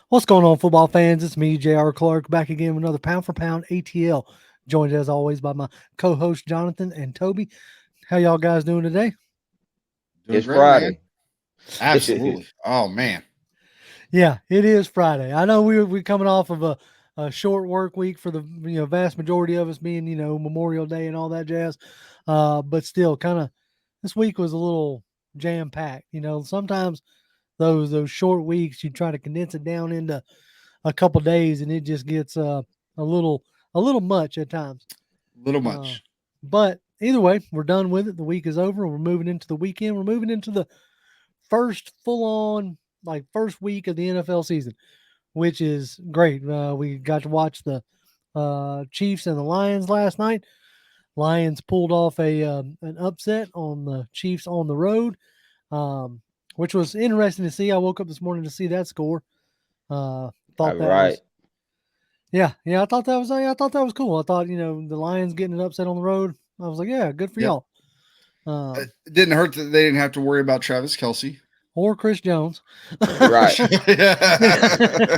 What's going on, football fans? It's me, J.R. Clark, back again with another Pound for Pound ATL. Joined as always by my co-host Jonathan and Toby. How y'all guys doing today? Doing It's great, man. Friday. Absolutely. Oh man. Yeah, it is Friday. I know we're coming off of a short work week for the vast majority of us being Memorial Day and all that jazz. But still, kind of this week was a little jam packed. Sometimes those short weeks you try to condense it down into a couple days, and it just gets a little a little much at times. Little Uh, much. but either way, we're done with it. The week is over. We're moving into the weekend. We're moving into the first full on first week of the NFL season, which is great. We got to watch the Chiefs and the Lions last night. Lions pulled off an upset on the Chiefs on the road, um, which was interesting to see. I woke up this morning to see that score. Thought All that right. was yeah. I thought that was cool. I thought the Lions getting an upset on the road. I was like, yeah, good for Yep. y'all. It Um, didn't hurt that they didn't have to worry about Travis Kelsey. or Chris Jones. Right. Yeah.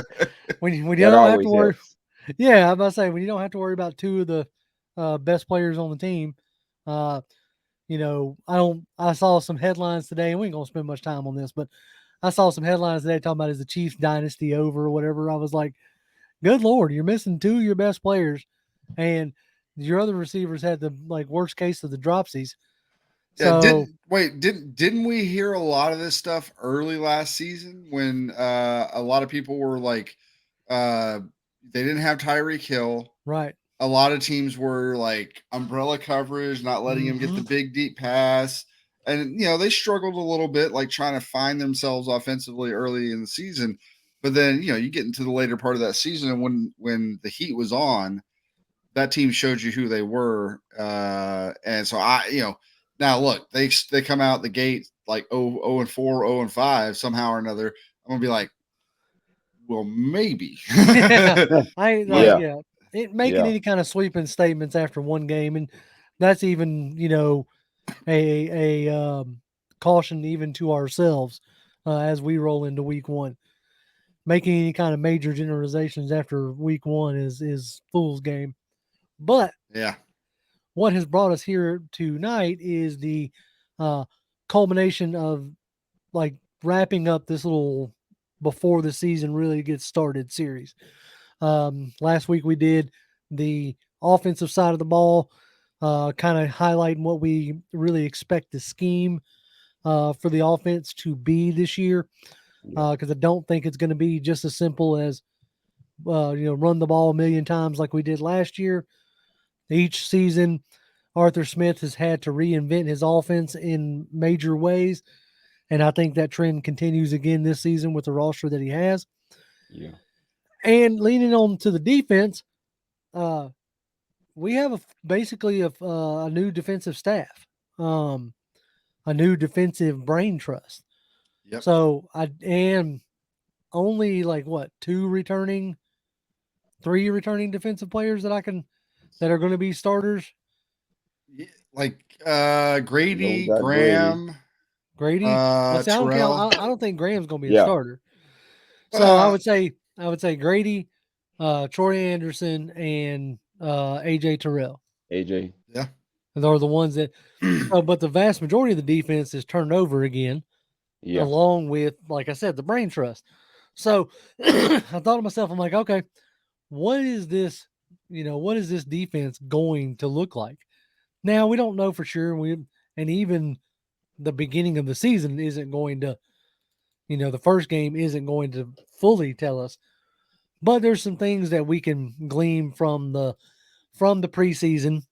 when you That don't have to always worry. helps. Yeah, I'm about to say when you don't have to worry about two of the best players on the team. Uh, I saw some headlines today, and we ain't gonna spend much time on this, but I saw some headlines today talking about is the Chiefs dynasty over or whatever. I was like, good lord, you're missing two of your best players, and your other receivers had the worst case of the dropsies. Yeah, So didn't we hear a lot of this stuff early last season when a lot of people were like uh they didn't have Tyreek Hill. right. A lot of teams were like umbrella coverage, not letting him get Mm-hmm. the big deep pass. And they struggled a little bit, like trying to find themselves offensively early in the season. But then, you get into the later part of that season, and when the heat was on, that team showed you who they were. And so now look, they come out the gate like 0-4, 0-5 somehow or another. I'm gonna be like, well, maybe. Yeah, I like Like, Yeah. yeah. It making Yeah. any kind of sweeping statements after one game, and that's even a caution even to ourselves as we roll into week one. Making any kind of major generalizations after week one is fool's game. But yeah, what has brought us here tonight is the uh, culmination of like wrapping up this little before the season really gets started series. Last week we did the offensive side of the ball, kind of highlighting what we really expect the scheme for the offense to be this year. Yeah. Because I don't think it's going to be just as simple as run the ball a million times like we did last year. Each season, Arthur Smith has had to reinvent his offense in major ways, and I think that trend continues again this season with the roster that he has. Yeah. And leaning on to the defense, uh, we have basically a new defensive staff, um, a new defensive brain trust. yep. So I am only three returning defensive players that are going to be starters. Yeah, like You know, we Grady, got Grady. Graham, Grady. Well, see, I don't count. Terrell. I don't think Graham's going to be a Yeah. starter. So Uh, I would say Grady, Troy Anderson, and AJ Terrell. AJ. yeah. They're the ones that. But the vast majority of the defense is turned over again, Yeah. along with, like I said, the brain trust. So I thought to myself, I'm like, okay, what is this? What is this defense going to look like? Now we don't know for sure. And even the beginning of the season isn't going to, the first game isn't going to fully tell us. But there's some things that we can glean from the preseason.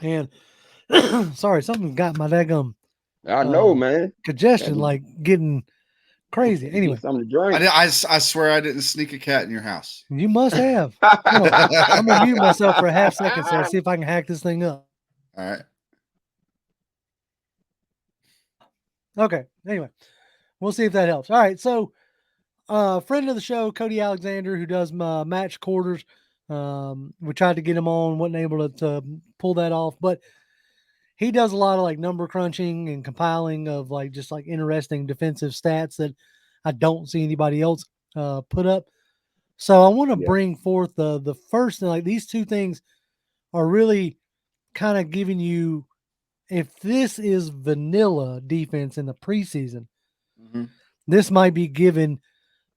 And sorry, something got my daggum I know, uh, man. Had congestion to, like getting crazy. had to get Anyway, something to drink. I swear I didn't sneak a cat in your house. you must have. Hold on. I'm gonna mute myself for a half second so I see if I can hack this thing up. All right. Okay. Anyway, we'll see if that helps. All right. So, friend of the show, Cody Alexander, who does my match quarters. We tried to get him on, wasn't able to pull that off, but he does a lot of like number crunching and compiling of like just like interesting defensive stats that I don't see anybody else put up. So I want to Yeah. bring forth the first thing. Like these two things are really kind of giving you, if this is vanilla defense in the preseason, Mm-hmm. this might be given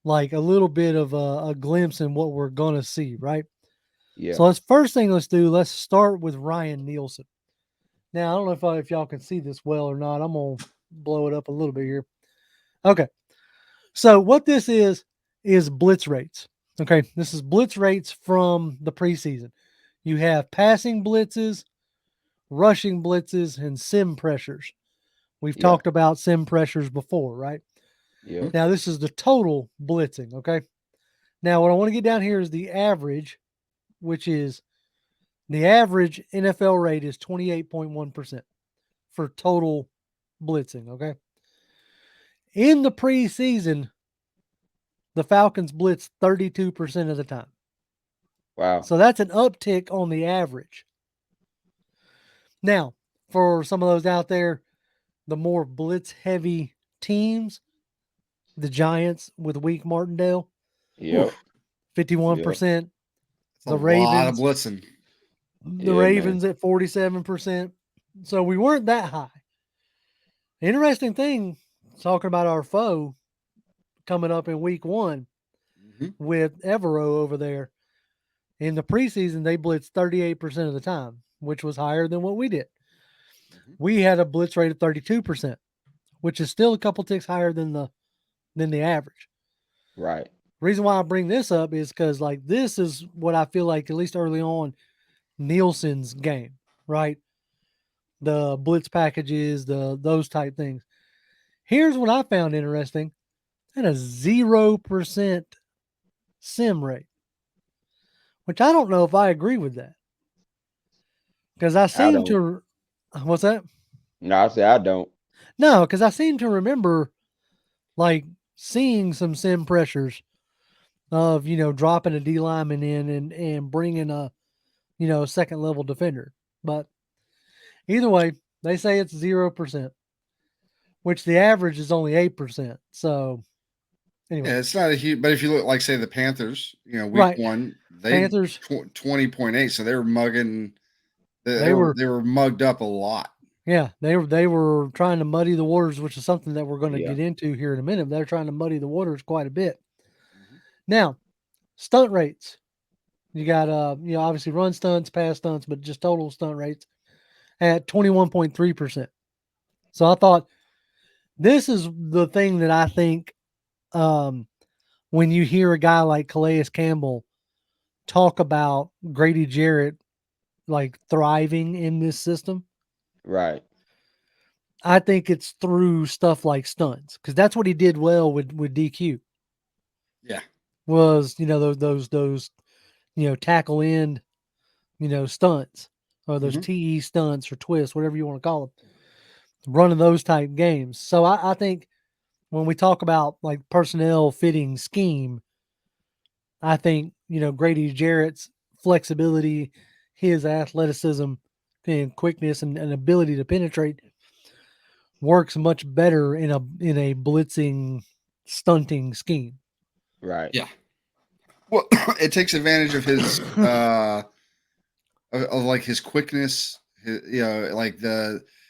like a little bit of a glimpse in what we're gonna see, right? Yeah. So let's do. Let's start with Ryan Neilson. Now I don't know if y'all can see this well or not. I'm gonna blow it up a little bit here. Okay, so what this is blitz rates. Okay, this is blitz rates from the preseason. You have passing blitzes, rushing blitzes, and sim pressures. We've Yeah. talked about sim pressures before, right? Yeah. Now this is the total blitzing. Okay. Now what I want to get down here is the average, which is the average NFL rate is 28.1% for total blitzing. Okay. In the preseason, the Falcons blitz 32% of the time. Wow. So that's an uptick on the average. Now, for some of those out there, the more blitz heavy teams, the Giants with Weak Martindale, Yep. 51%. It's a The lot of Ravens, blitzing. Yeah, man. at 47%. So we weren't that high. Interesting thing, talking about our foe coming up in week one Mm-hmm. with Evero over there. In the preseason, they blitzed 38% of the time, which was higher than what we did. Mm-hmm. We had a blitz rate of 32%, which is still a couple ticks higher than the average. Right. Reason why I bring this up is because like this is what I feel like, at least early on, Nielsen's game, right? The blitz packages, those type things. Here's what I found interesting: and a 0% sim rate, which I don't know if I agree with that because I I seem don't. to. What's that? No, I say I don't. No, because I seem to remember like seeing some sim pressures of dropping a D lineman in and bringing a second level defender, but either way, they say it's 0%, which the average is only 8%. So anyway, Yeah, it's not a huge, but if you look like say the Panthers, week right, one, they Panthers, 20.8, so they were mugging. They they were were they were mugged up a lot. yeah, they were trying to muddy the waters, which is something that we're going to Yeah. get into here in a minute. They're trying to muddy the waters quite a bit. Mhm. Now, stunt rates. You got obviously run stunts, pass stunts, but just total stunt rates at 21.3%. So I thought this is the thing that I think um, when you hear a guy like Calais Campbell talk about Grady Jarrett like thriving in this system, Right. I think it's through stuff like stunts because that's what he did well with DQ Yeah. was those tackle end stunts or those Hmm. TE stunts or twists, whatever you want to call them, running those type games. So I think when we talk about like personnel fitting scheme, I think Grady Jarrett's flexibility, his athleticism and quickness and ability to penetrate works much better in a blitzing stunting scheme. Right. Yeah. Well, it takes advantage of his of like his quickness. Like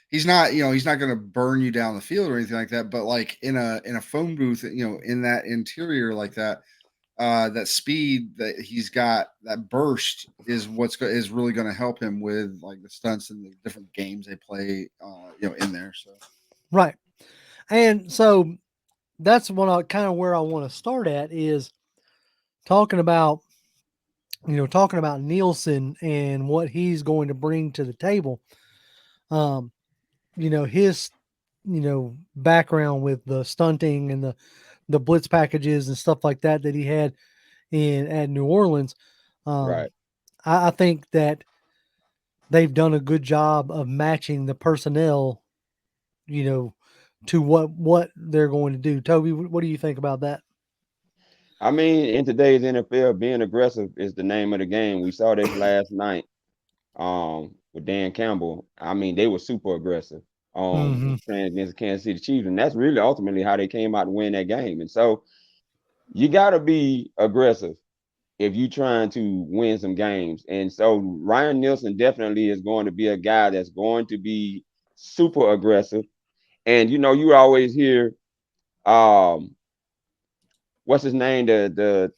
he's not going to burn you down the field or anything like that. But like in a phone booth, in that interior like that, that speed that he's got, that burst is is really going to help him with like the stunts and the different games they play, in there. So Right. And so that's what I kind of where I want to start at is talking about Nielsen and what he's going to bring to the table. Um, his background with the stunting and the blitz packages and stuff like that he had in at New Orleans. Um, Right. I think that they've done a good job of matching the personnel, you know, to what they're going to do. Toby, what do you think about that? I mean, in today's NFL, being aggressive is the name of the game. We saw this last night with Dan Campbell. I mean, they were super aggressive Mm-hmm. playing against the Kansas City Chiefs, and that's really ultimately how they came out to win that game. And so You got to be aggressive if you're trying to win some games. And so Ryan Nielsen definitely is going to be a guy that's going to be super aggressive. And you always hear um what's his name? The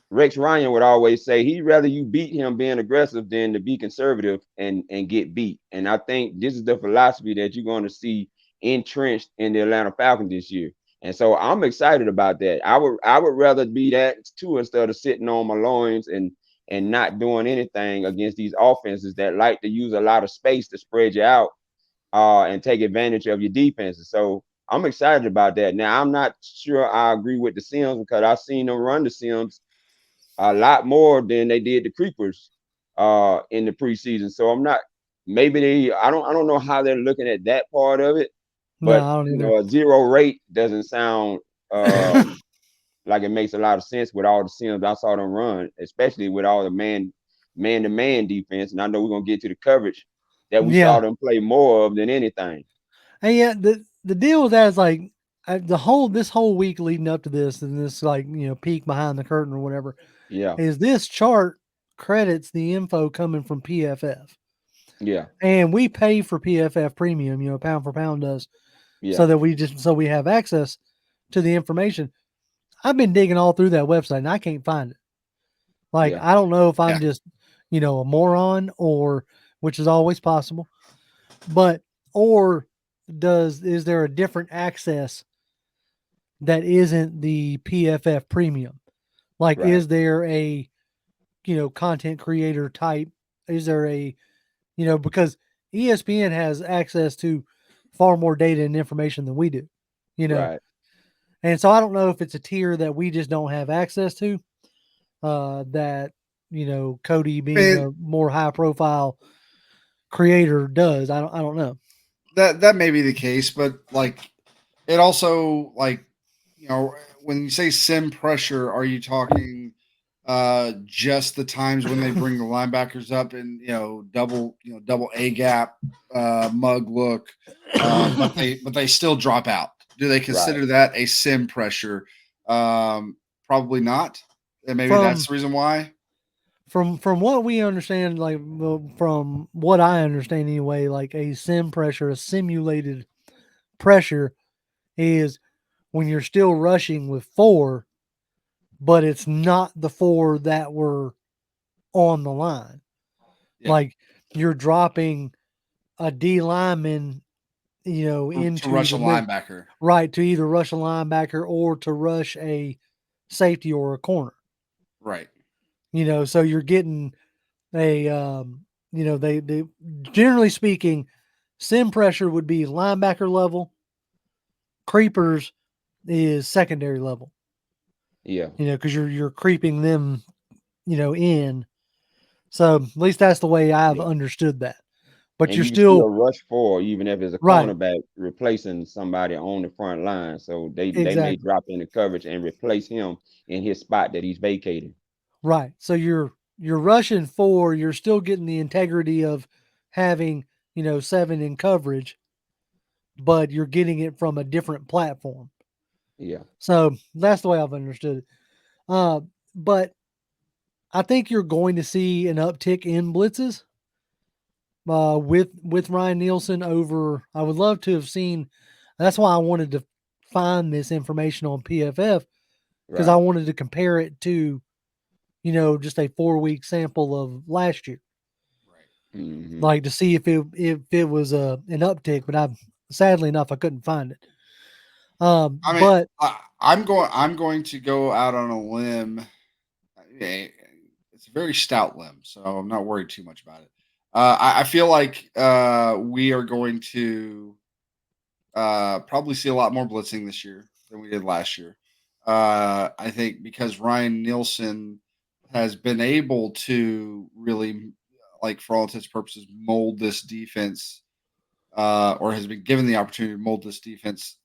Rex Ryan would always say he'd rather you beat him being aggressive than to be conservative and get beat. And I think this is the philosophy that you're going to see entrenched in the Atlanta Falcons this year. And so I'm excited about that. I would rather be that too instead of sitting on my loins and not doing anything against these offenses that like to use a lot of space to spread you out and take advantage of your defenses. So I'm excited about that. Now I'm not sure I agree with the Sims because I've seen them run the Sims a lot more than they did the creepers in the preseason. So I'm not maybe I don't know how they're looking at that part of it, No, but I don't either. a zero rate doesn't sound like it makes a lot of sense with all the Sims I saw them run, especially with all the man-to-man defense. And I know we're gonna get to the coverage that we saw Yeah. them play more of than anything. And yeah, the deal with that is like this whole week leading up to this and this like peek behind the curtain or whatever Yeah, is this chart credits the info coming from PFF, yeah, and we pay for PFF premium, pound for pound does, yeah, so that we have access to the information. I've been digging all through that website and I can't find it. Like yeah. I don't know if Yeah. I'm just a moron or which is always possible, but or is there a different access that isn't the PFF premium? Like, Right, is there a, content creator type? Is there a, because ESPN has access to far more data and information than we do, you know? right. And so I don't know if it's a tier that we just don't have access to, that, Cody I being mean, a more high profile creator does. I don't know. that may be the case, but like it also like when you say sim pressure, are you talking just the times when they bring the linebackers up and double A gap mug look, but they still drop out? Do they Right. consider that a sim pressure? Probably not. And maybe that's from the reason why. from what we understand, like from what I understand anyway, like a sim pressure, a simulated pressure is when you're still rushing with four, but it's not the four that were on the line. Yeah, Like you're dropping a D lineman, to into rush a the middle, linebacker. right, to either rush a linebacker or to rush a safety or a corner. Right. So you're getting a, they generally speaking, sim pressure would be linebacker level, creepers is secondary level, Yeah. because you're creeping them, in. So at least that's the way I've Yeah. understood that. But And you're you can still still rush for even if it's a right, cornerback replacing somebody on the front line. So they may exactly. drop into coverage and replace him in his spot that he's vacating. Right. So you're rushing four, you're still getting the integrity of having, seven in coverage, but you're getting it from a different platform. Yeah. So that's the way I've understood it. But I think you're going to see an uptick in blitzes with Ryan Nielsen over. I would love to have seen. That's why I wanted to find this information on PFF because I Right. wanted to compare it to just a 4-week sample of last year, Hmm. like to see if it was an uptick. But I sadly enough I couldn't find it. I mean, But I'm going to go out on a limb. It's a very stout limb, so I'm not worried too much about it. I feel like we are going to probably see a lot more blitzing this year than we did last year. I think because Ryan Nielsen has been able to really, like for all intents and purposes, mold this defense, or has been given the opportunity to mold this defense,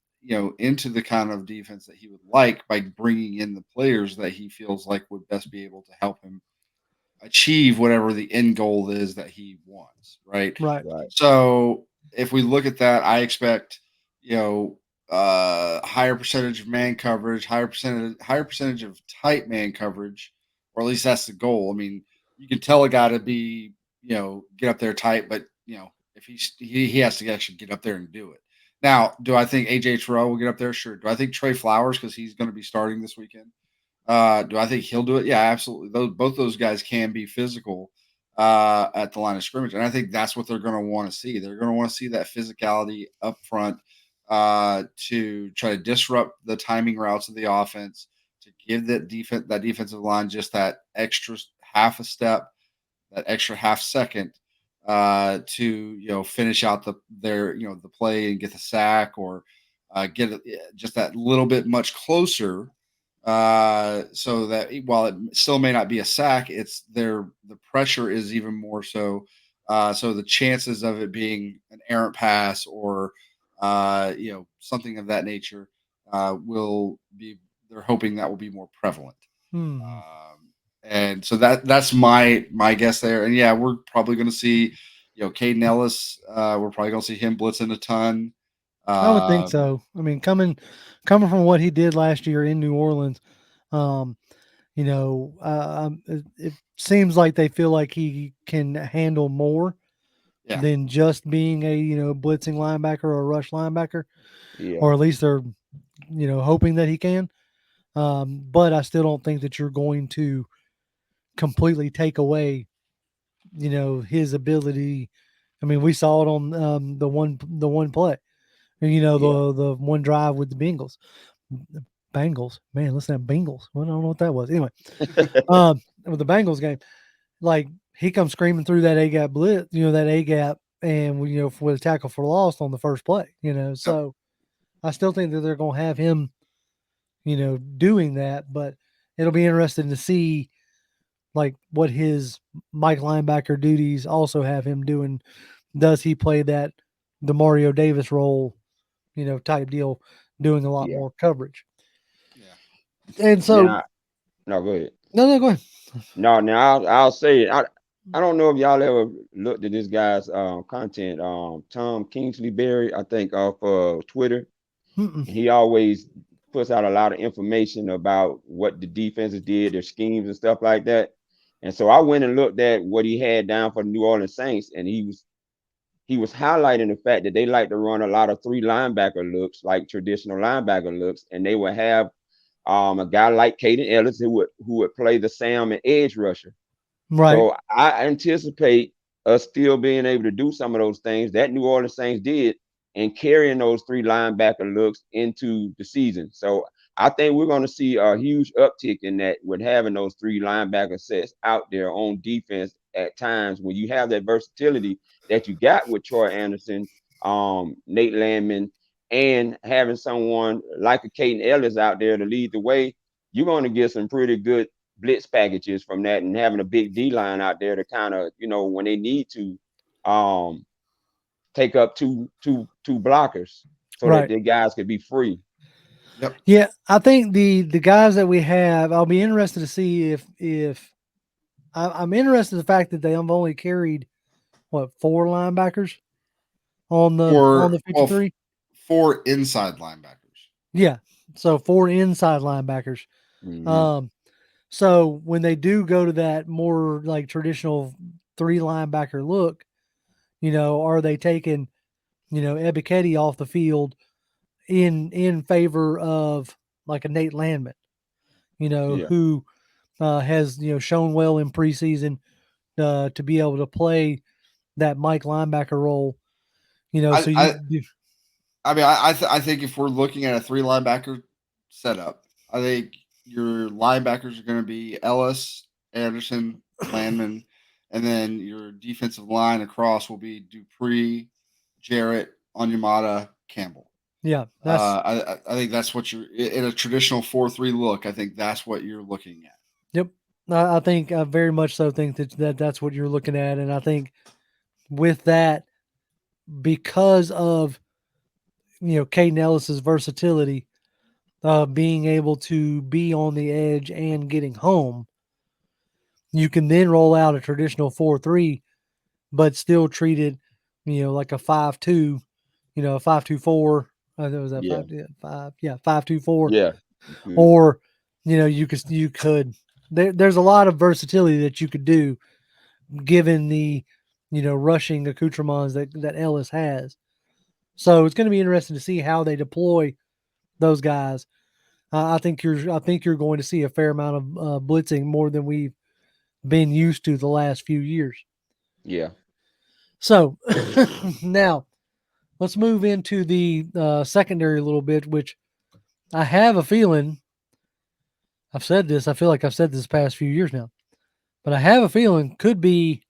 into the kind of defense that he would like by bringing in the players that he feels like would best be able to help him achieve whatever the end goal is that he wants, right? right, Right. So if we look at that, I expect, you know, higher percentage of man coverage, higher percentage of tight man coverage, or at least that's the goal. I mean, you can tell a guy to be, get up there tight, but if he has to actually get up there and do it. Now, do I think AJ Terrell will get up there? Sure. Do I think Trey Flowers, because he's going to be starting this weekend? Do I think he'll do it? Yeah, absolutely. Both those guys can be physical at the line of scrimmage, and I think that's what they're going to want to see. They're going to want to see that physicality up front to try to disrupt the timing routes of the offense, to give that defensive line just that extra half a step, that extra half second to finish out the play and get the sack, or get it just that little bit much closer, so that while it still may not be a sack, the pressure is even more so. So the chances of it being an errant pass or something of that nature will be. They're hoping that will be more prevalent. And so that's my guess there. And yeah, we're probably going to see, Caden Ellis. We're probably going to see him blitzing a ton. I would think so. I mean, coming from what he did last year in New Orleans, it seems like they feel like he can handle more than just being a blitzing linebacker or a rush linebacker, or at least they're hoping that he can. But I still don't think that you're going to completely take away his ability. I mean, we saw it on the one play, the one drive with the Bengals. Man, listen to that Bengals. I don't know what that was. Anyway, with the Bengals game, like he comes screaming through that A gap blitz, that A gap, and with a tackle for loss on the first play, So I still think that they're going to have him, doing that, but it'll be interesting to see like what his Mike linebacker duties also have him doing. Does he play that the Mario Davis role, type deal, doing a lot more coverage? Yeah. And so, no, go ahead. No, go ahead. No, now I'll say it. I don't know if y'all ever looked at this guy's content. Tom Kingsley Berry, I think, off Twitter. He always puts out a lot of information about what the defenses did, their schemes and stuff like that. And so I went and looked at what he had down for the New Orleans Saints, and he was highlighting the fact that they like to run a lot of 3 linebacker looks, like traditional linebacker looks, and they would have a guy like Caden Ellis who would play the Sam and edge rusher. Right. So I anticipate us still being able to do some of those things that New Orleans Saints did and carrying those 3 linebacker looks into the season. So I think we're going to see a huge uptick in that with having those 3 linebacker sets out there on defense at times when you have that versatility that you got with Troy Anderson, Nate Landman, and having someone like a Caden Ellis out there to lead the way. You're going to get some pretty good blitz packages from that, and having a big D line out there to kind of, when they need to take up two blockers so that the guys could be free. Yep. Yeah, I think the guys that we have, I'll be interested to see if I'm interested in the fact that they have only carried 4 linebackers on the 53. 4 inside linebackers. Yeah, so 4 inside linebackers. Mm-hmm. So when they do go to that more like traditional 3 linebacker look, are they taking, Ebiketie off the field in favor of like a Nate Landman, who has, shown well in preseason to be able to play that Mike linebacker role, I think if we're looking at a 3 linebacker setup, I think your linebackers are going to be Ellis, Anderson, Landman, and then your defensive line across will be Dupree, Jarrett, Onyemata, Campbell. Yeah, I think that's what you're in a traditional 4-3 look. I think that's what you're looking at. Yep, I think I very much so think that's what you're looking at, and I think with that, because of Caden Ellis's versatility, being able to be on the edge and getting home, you can then roll out a traditional 4-3, but still treat it, like a 5-2, a 5-2-4, There was that Yeah. 5-2-4, Yeah. Mhm. or you could. There's a lot of versatility that you could do, given the rushing accoutrements that Ellis has. So it's going to be interesting to see how they deploy those guys. I think you're going to see a fair amount of blitzing, more than we've been used to the last few years. Yeah. So now let's move into the secondary a little bit, which I have a feeling I've said this. I feel like I've said this past few years now, but I have a feeling could be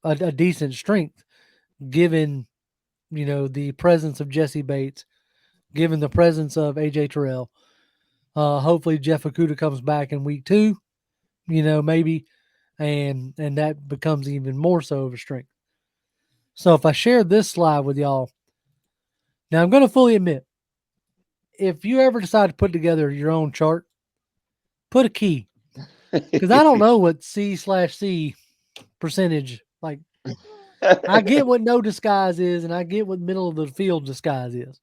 a decent strength, given the presence of Jesse Bates, given the presence of AJ Terrell. Hopefully Jeff Okuda comes back in week 2, maybe, and that becomes even more so of a strength. So if I share this slide with y'all, now I'm going to fully admit, if you ever decide to put together your own chart, put a key, because I don't know what C/C percentage, like, I get what no disguise is, and I get what middle of the field disguise is,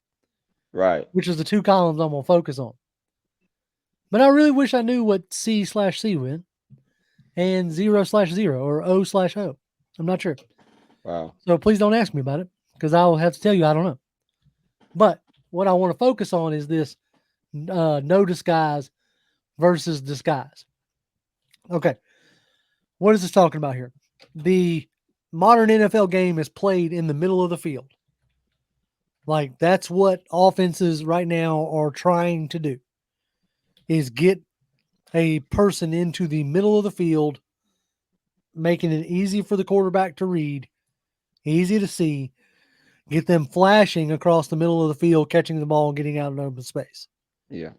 Right. which is the 2 columns I'm going to focus on. But I really wish I knew what C/C went, and 0/0 or O/O. I'm not sure. Wow. So please don't ask me about it, because I will have to tell you I don't know. But what I want to focus on is this no disguise versus disguise. Okay. What is this talking about here? The modern NFL game is played in the middle of the field. Like, that's what offenses right now are trying to do, is get a person into the middle of the field, making it easy for the quarterback to read, easy to see, get them flashing across the middle of the field, catching the ball and getting out in open space. Yeah.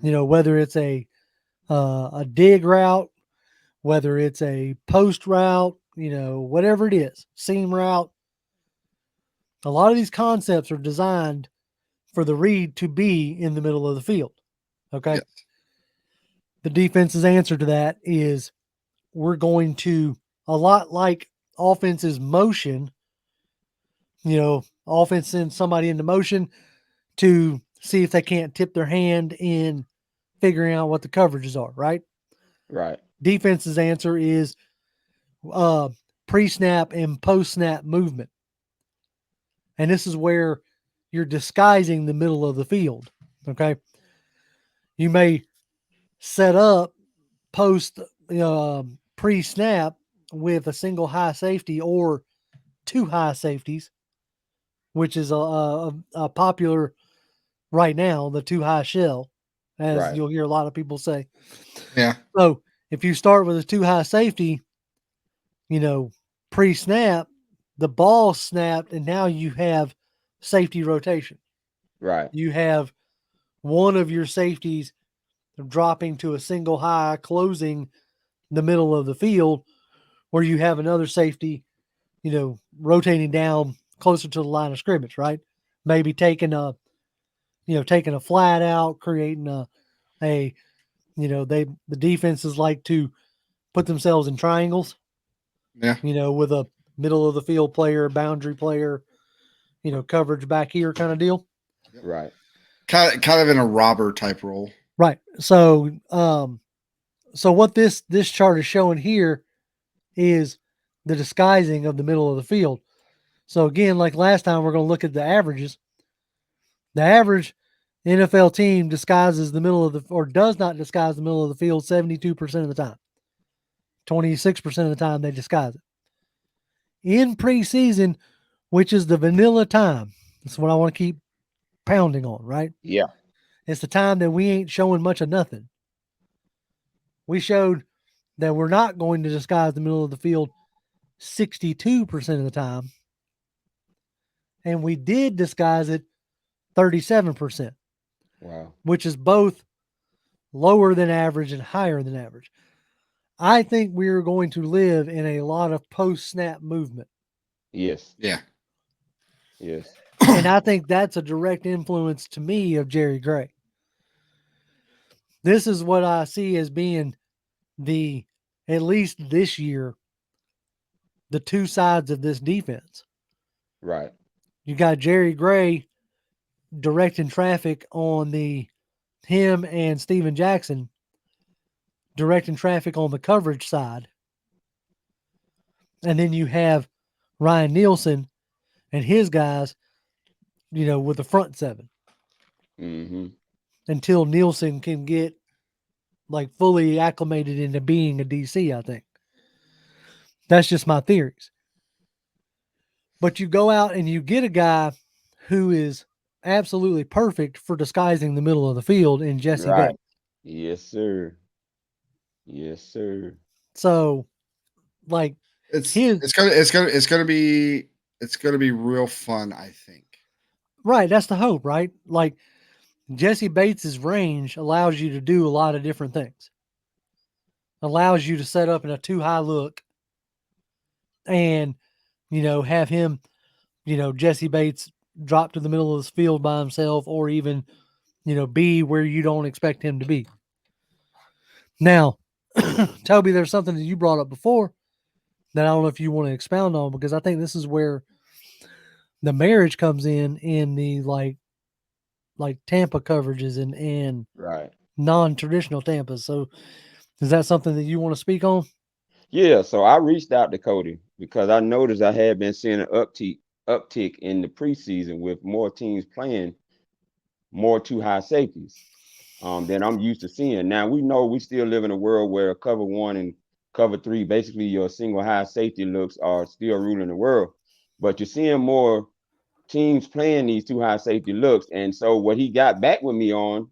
Whether it's a dig route, whether it's a post route, whatever it is, seam route. A lot of these concepts are designed for the read to be in the middle of the field. Okay. Yes. The defense's answer to that is, we're going to, a lot like offense's motion, offense sends somebody into motion to see if they can't tip their hand in figuring out what the coverages are, right? Right. Defense's answer is pre-snap and post-snap movement. And this is where you're disguising the middle of the field, okay? You may set up post pre-snap with a single high safety or 2 high safeties, which is a popular right now, the 2 high shell, as Right. you'll hear a lot of people say. Yeah. So if you start with a 2 high safety, pre-snap, the ball snapped, and now you have safety rotation. Right. You have one of your safeties dropping to a single high, closing the middle of the field, where you have another safety, rotating down closer to the line of scrimmage, right? Maybe taking a flat out, creating the defenses like to put themselves in triangles, Yeah. with a middle of the field player, boundary player, coverage back here kind of deal. Right. Kind of in a robber type role. Right. So, what this chart is showing here is the disguising of the middle of the field. So again, like last time, we're going to look at the averages. The average NFL team disguises the middle of or does not disguise the middle of the field 72% of the time. 26% of the time they disguise it. In preseason, which is the vanilla time, that's what I want to keep pounding on, right? Yeah. It's the time that we ain't showing much of nothing. We showed that we're not going to disguise the middle of the field 62% of the time. And we did disguise it 37%. Wow. Which is both lower than average and higher than average. I think we're going to live in a lot of post-snap movement. Yes. Yeah. Yes. And I think that's a direct influence to me of Jerry Gray. This is what I see as being at least this year, the 2 sides of this defense. Right. You got Jerry Gray directing traffic on him and Steven Jackson directing traffic on the coverage side. And then you have Ryan Nielsen and his guys, with the front seven Mm-hmm. until Nielsen can get like fully acclimated into being a DC, I think. That's just my theories. But you go out and you get a guy who is absolutely perfect for disguising the middle of the field in Jesse Right. Bates. Yes, sir. Yes, sir. So, like, It's his it's gonna it's gonna it's gonna be it's gonna be real fun, I think. right, that's the hope, right? Like, Jesse Bates's range allows you to do a lot of different things. Allows you to set up in a too high look and, have him, Jesse Bates drop to the middle of the field by himself or even, be where you don't expect him to be. Now, Toby, there's something that you brought up before that I don't know if you want to expound on because I think this is where the marriage comes in the like Tampa coverages and Right. non-traditional Tampa. So is that something that you want to speak on? Yeah, so I reached out to Cody because I noticed I had been seeing an uptick in the preseason with more teams playing more two high safeties than I'm used to seeing. Now we know we still live in a world where cover one and cover three, basically your single high safety looks are still ruling the world. But you're seeing more teams playing these two high safety looks. And so what he got back with me on,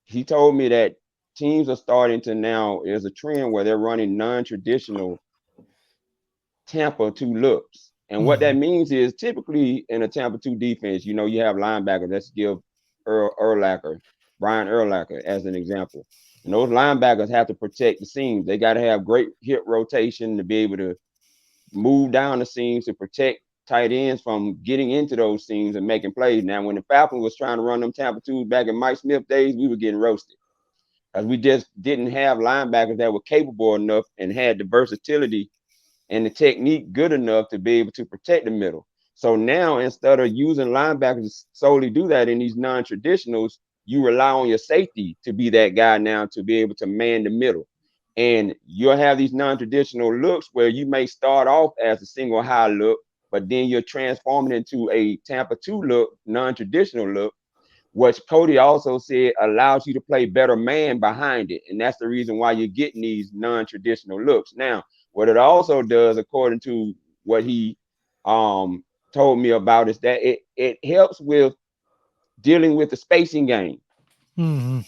he told me that teams are starting to now, there's a trend where they're running non-traditional Tampa two looks. And what that Mhm. means is typically in a Tampa two defense, you have linebackers. Let's give Brian Urlacher as an example. And those linebackers have to protect the seams. They got to have great hip rotation to be able to move down the seams to protect tight ends from getting into those seams and making plays. Now, when the Falcons was trying to run them Tampa twos back in Mike Smith days, we were getting roasted because we just didn't have linebackers that were capable enough and had the versatility and the technique good enough to be able to protect the middle. So now instead of using linebackers to solely do that in these non-traditionals, you rely on your safety to be that guy now to be able to man the middle. And you'll have these non-traditional looks where you may start off as a single high look, but then you're transforming into a Tampa 2 look, non-traditional look, which Cody also said allows you to play better man behind it. And that's the reason why you're getting these non-traditional looks. Now, what it also does, according to what he um told me about, is that it helps with dealing with the spacing game. Mhm.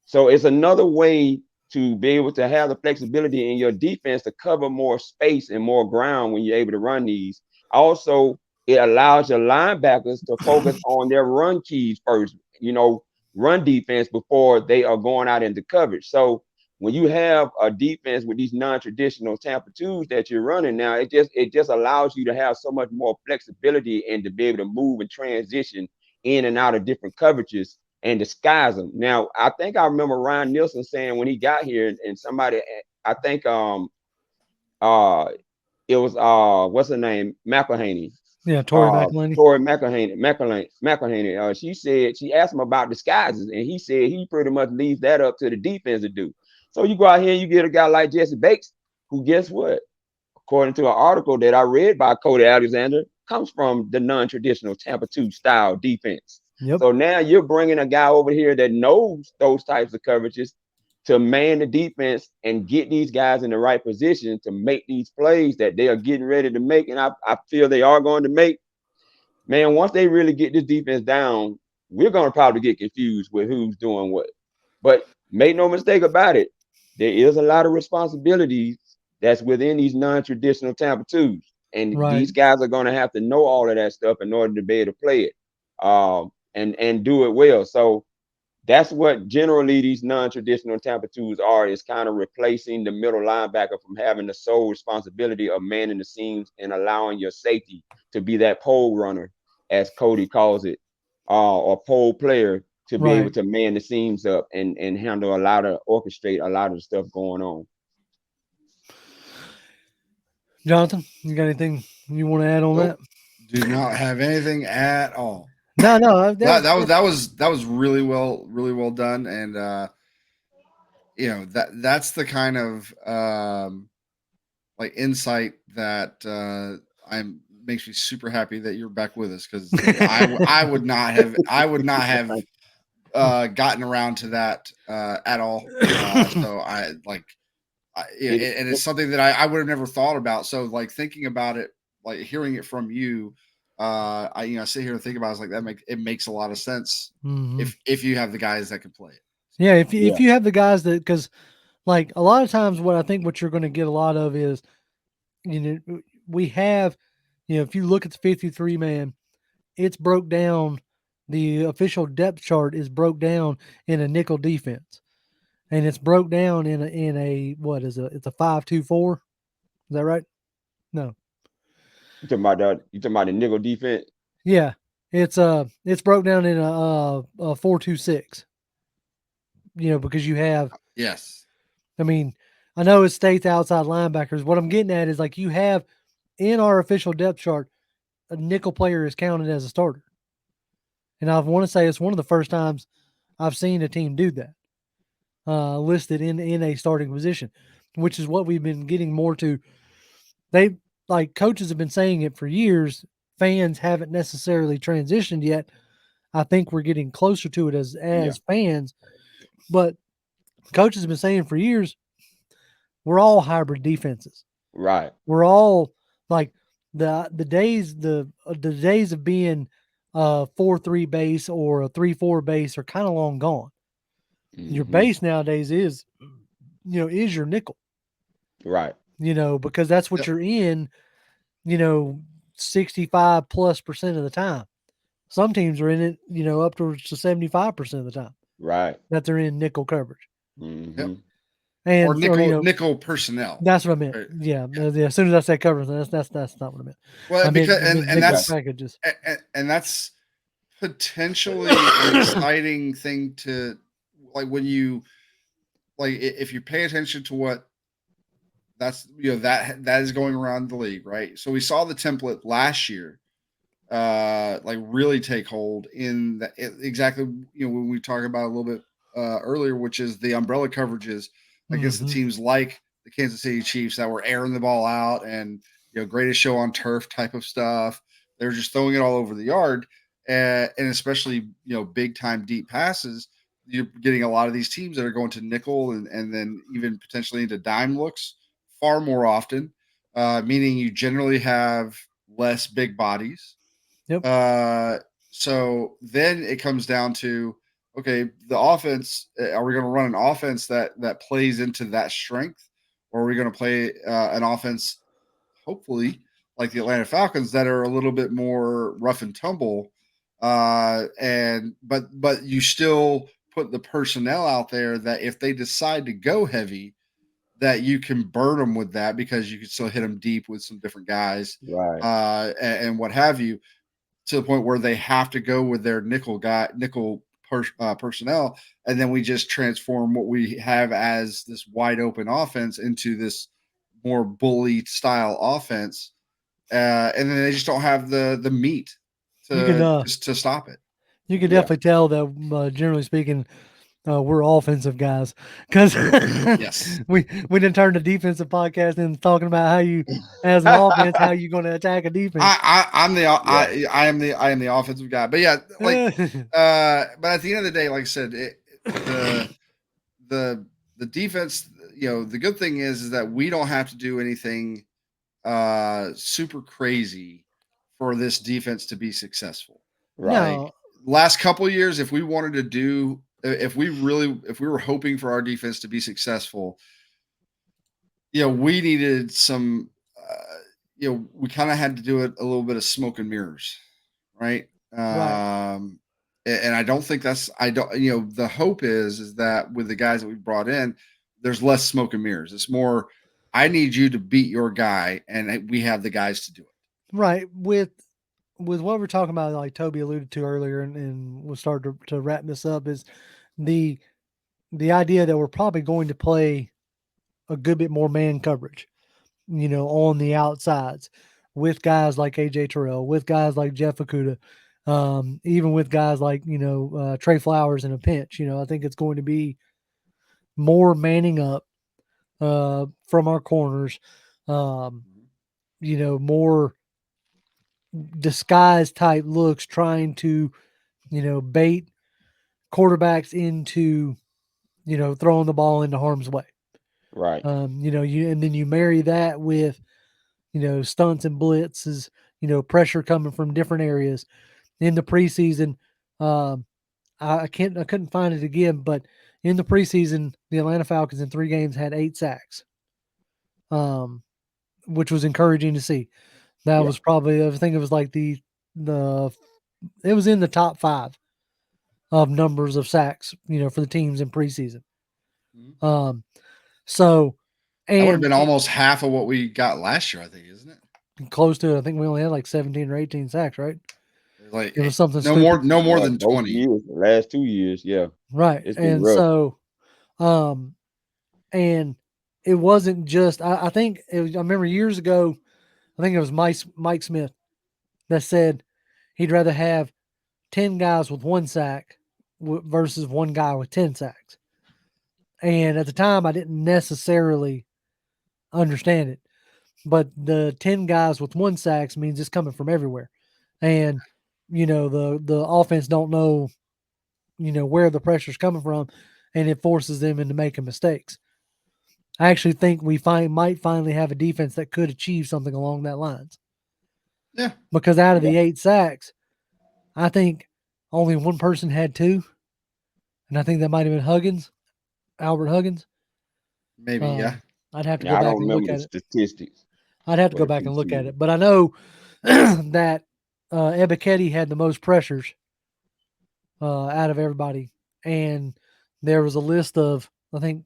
So it's another way to be able to have the flexibility in your defense to cover more space and more ground when you're able to run these. Also, it allows your linebackers to focus on their run keys first, run defense before they are going out into coverage. So when you have a defense with these non-traditional Tampa twos that you're running now, it just allows you to have so much more flexibility and to be able to move and transition in and out of different coverages and disguise them. Now, I think I remember Ryan Nielsen saying when he got here, and somebody, I think uh it was what's her name, McElhaney, Yeah, Tori McElhaney. Tori McElhaney. She said she asked him about disguises, and he said he pretty much leaves that up to the defense to do. So you go out here and you get a guy like Jesse Bates, who guess what? According to an article that I read by Cody Alexander, comes from the non-traditional Tampa 2 style defense. Yep. So now you're bringing a guy over here that knows those types of coverages to man the defense and get these guys in the right position to make these plays that they are getting ready to make. And I feel they are going to make. Man, once they really get this defense down, we're going to probably get confused with who's doing what. But make no mistake about it, there is a lot of responsibilities that's within these non-traditional Tampa twos. And Right. these guys are going to have to know all of that stuff in order to be able to play it and do it well. So that's what generally these non-traditional Tampa twos are, is kind of replacing the middle linebacker from having the sole responsibility of manning the seams and allowing your safety to be that pole runner, as Cody calls it, or pole player to be able Right. to man the seams up and handle orchestrate a lot of the stuff going on. Jonathan, you got anything you want to add on Nope. that? Do not have anything at all. No, that was really well done, and that's the kind of like insight that I'm makes me super happy that you're back with us, because I would not have gotten around to that at all. So and it's something that I would have never thought about. So like thinking about it, like hearing it from you, I sit here and think about it, it's like it makes a lot of sense if you have the guys that can play it. Yeah, if you have the guys that, because like a lot of times what you're going to get a lot of is, we have, if you look at the 53 man, it's broke down. The official depth chart is broke down in a nickel defense, and it's broke down in a it's a 5-2-4. Is that right? No. You talking about the nickel defense? Yeah, it's broke down in a 4-2-6. Because you have, yes. I mean, I know it states outside linebackers. What I'm getting at is, like, you have in our official depth chart, a nickel player is counted as a starter. And I want to say it's one of the first times I've seen a team do that, listed in a starting position, which is what we've been getting more to. Coaches have been saying it for years. Fans haven't necessarily transitioned yet. I think we're getting closer to it as fans, but coaches have been saying for years, we're all hybrid defenses. Right. We're all like the days of being 4-3 base or a 3-4 base are kind of long gone. Your base nowadays is your nickel. Right. Because that's what you're in, 65+% of the time. Some teams are in it, up to 75% of the time. Right. That they're in nickel coverage. Yep. And or nickel personnel. That's what I meant. Right. Yeah. As soon as I said coverage, that's not what I meant. Well, I because meant and that's packages. And that's potentially an exciting thing to, like, when you, like, if you pay attention to what that's that is going around the league, right? So we saw the template last year like really take hold in exactly when we talked about a little bit earlier, which is the umbrella coverages against the teams like the Kansas City Chiefs that were airing the ball out and greatest show on turf type of stuff. They're just throwing it all over the yard, and especially big time deep passes. You're getting a lot of these teams that are going to nickel and then even potentially into dime looks far more often, meaning you generally have less big bodies. Yep. So then it comes down to, okay, the offense. Are we going to run an offense that plays into that strength, or are we going to play an offense, hopefully, like the Atlanta Falcons, that are a little bit more rough and tumble, but you still put the personnel out there that if they decide to go heavy, that you can burn them with that, because you can still hit them deep with some different guys, right, and what have you, to the point where they have to go with their personnel, and then we just transform what we have as this wide open offense into this more bully style offense, and then they just don't have the meat to stop it. You can definitely tell that, generally speaking, we're offensive guys, because yes, we didn't turn the defensive podcast into talking about how you, as an offense, how you going to attack a defense. I am the offensive guy, but yeah, like, but at the end of the day, like I said, the defense, the good thing is that we don't have to do anything super crazy for this defense to be successful. Right. No. Last couple of years, if we were hoping for our defense to be successful, we needed some, we kind of had to do it a little bit of smoke and mirrors, right? Right. And I don't think the hope is that with the guys that we brought in, there's less smoke and mirrors. It's more, I need you to beat your guy, and we have the guys to do it. Right. With what we're talking about, like Toby alluded to earlier, and we'll start to wrap this up, is the idea that we're probably going to play a good bit more man coverage, on the outsides, with guys like AJ Terrell, with guys like Jeff Okudah, Even with guys like, Trey Flowers in a pinch, I think it's going to be more manning up from our corners, more disguise type looks, trying to, bait quarterbacks into, throwing the ball into harm's way. Right. And then you marry that with, stunts and blitzes, pressure coming from different areas in the preseason. I couldn't find it again, but in the preseason, the Atlanta Falcons in 3 games had 8 sacks, which was encouraging to see. That was probably, I think it was like it was in the top 5 of numbers of sacks, for the teams in preseason. So, that would have and been almost half of what we got last year, I think, isn't it? close to it. I think we only had like 17 or 18 sacks, right? Like It was something no stupid. more than both 20. years, the last 2 years, yeah. Right. It's been And rough. so, and it wasn't just, I think I remember years ago, I think it was Mike Smith that said he'd rather have 10 guys with 1 sack versus 1 guy with 10 sacks. And at the time, I didn't necessarily understand it, but the 10 guys with 1 sacks means it's coming from everywhere. And, the offense don't know, where the pressure's coming from, and it forces them into making mistakes. I actually think we might finally have a defense that could achieve something along that lines. Yeah. Because out of the 8 sacks, I think only one person had 2. And I think that might have been Albert Huggins. Maybe, yeah. I'd have to Yeah, go I back don't and look remember at the it. statistics. I'd have to go back and look at it. But I know that Ebiketie had the most pressures out of everybody. And there was a list of, I think,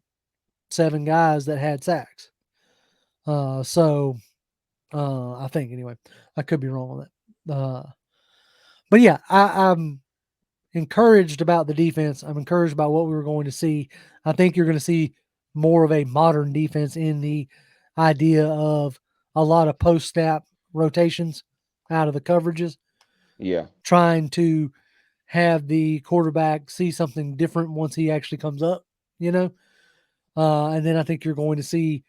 7 guys that had sacks. I think, anyway. I could be wrong on that. But yeah, I'm encouraged about the defense. I'm encouraged about what we were going to see. I think you're going to see more of a modern defense in the idea of a lot of post-snap rotations out of the coverages. Yeah. Trying to have the quarterback see something different once he actually comes up, and then I think you're going to see,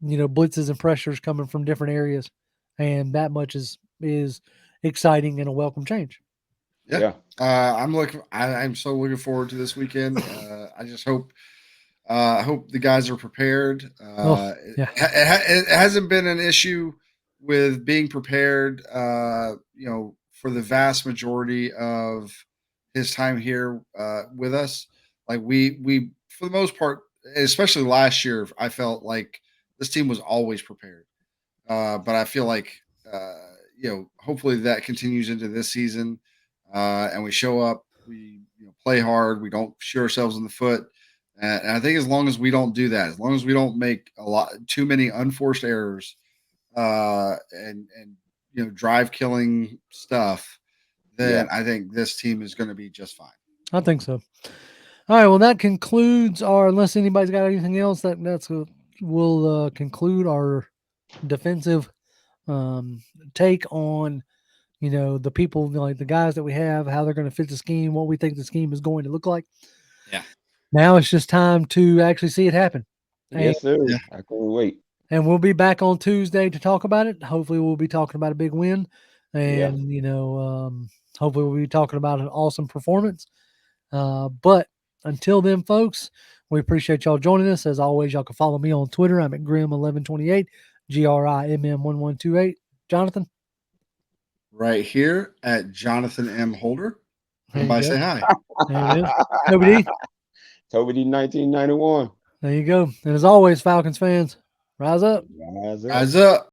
blitzes and pressures coming from different areas, and that much is exciting and a welcome change. Yeah. I'm so looking forward to this weekend. I just hope the guys are prepared. It hasn't been an issue with being prepared, for the vast majority of his time here with us. Like we for the most part, especially last year, I felt like this team was always prepared. But I feel like hopefully that continues into this season, and we show up, we play hard, we don't shoot ourselves in the foot. And I think as long as we don't do that, as long as we don't make too many unforced errors, and drive killing stuff, then I think this team is going to be just fine. I think so. All right. Well, that concludes unless anybody's got anything else, we'll conclude our defensive take on, the people, like the guys that we have, how they're going to fit the scheme, what we think the scheme is going to look like. Yeah. Now it's just time to actually see it happen. Yes, sir. Yeah. I can't wait. And we'll be back on Tuesday to talk about it. Hopefully we'll be talking about a big win, and, hopefully we'll be talking about an awesome performance. But until then, folks, we appreciate y'all joining us. As always, y'all can follow me on Twitter. I'm at Grimm1128, GRIMM1128. Jonathan? Right here at Jonathan M. Holder. Everybody say hi. There it is. Toby D. Toby D 1991. There you go. And as always, Falcons fans, rise up. Rise up. Rise up.